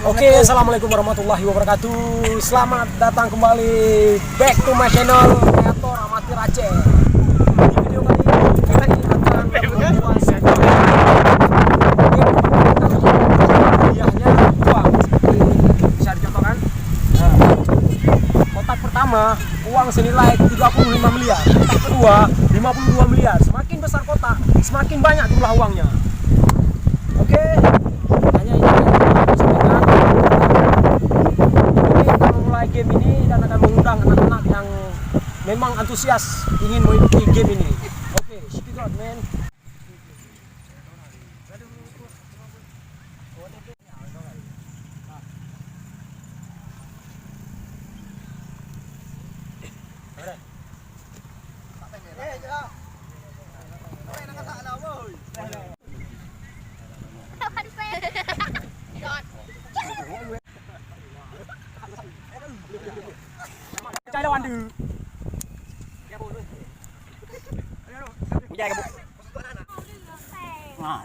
Oke, assalamualaikum warahmatullahi wabarakatuh. Selamat datang kembali back to my channel Kreator Amatir Aceh. Di video kali ini kita akan membuat hadiahnya uang. Seperti bisa dicontohkan. Nah, kotak pertama uang senilai 35 miliar. Kotak kedua 52 miliar. Semakin besar kotak, semakin banyak jumlah uangnya. Oke. Hanya ini game ini dan akan mengundang anak-anak yang memang antusias ingin mengikuti game ini. Oke, check it out, man. Chạy đâu ăn được. Chạy kamu. Nah,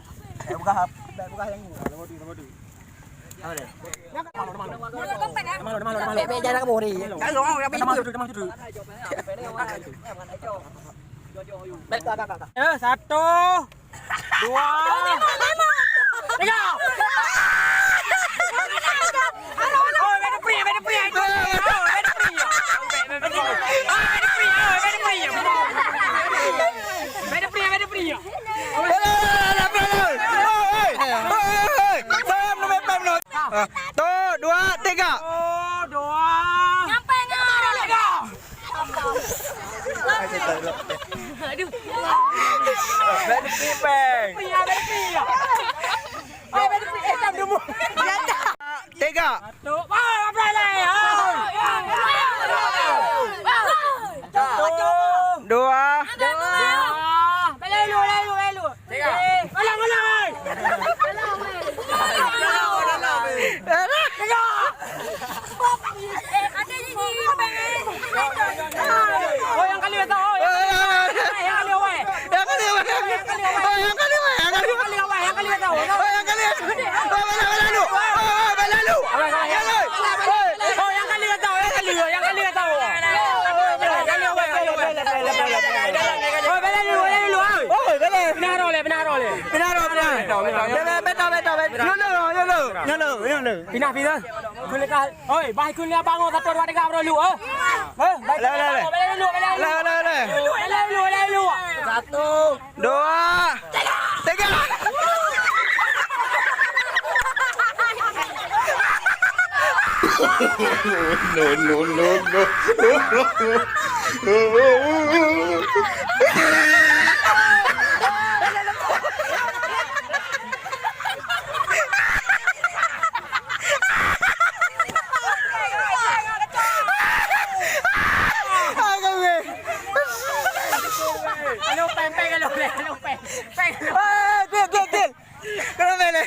buka hap. Buka yang nomor 2. Apa deh? Malu. Jangan kamu di. Satu, dua, tiga. Tuh, 2, 3. Nyampe nggak? Aduh. Beda pipeng. Tiga. Dua. Oh, yang kali itu. Pindah. Kuliah. Oi, baik kuliah bangun 1 2 3 bro lu. Baik. Lu. 1, 2, 3. Til. Kenapa ini?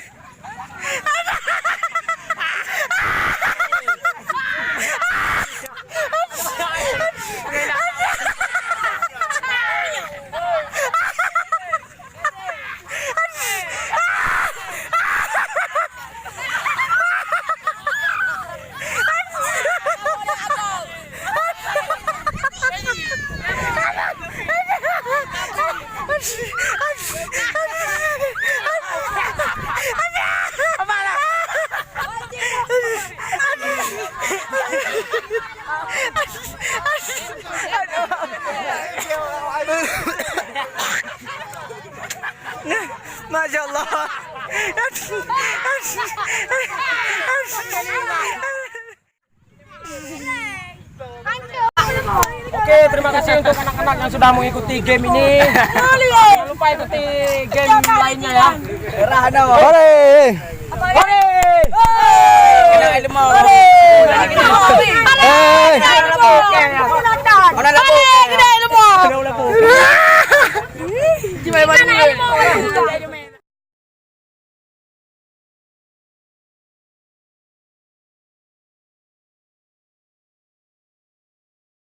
Masya Allah. Oke, terima kasih untuk anak-anak yang sudah mengikuti game ini. Jangan lupa ikuti game lainnya ya. Hore.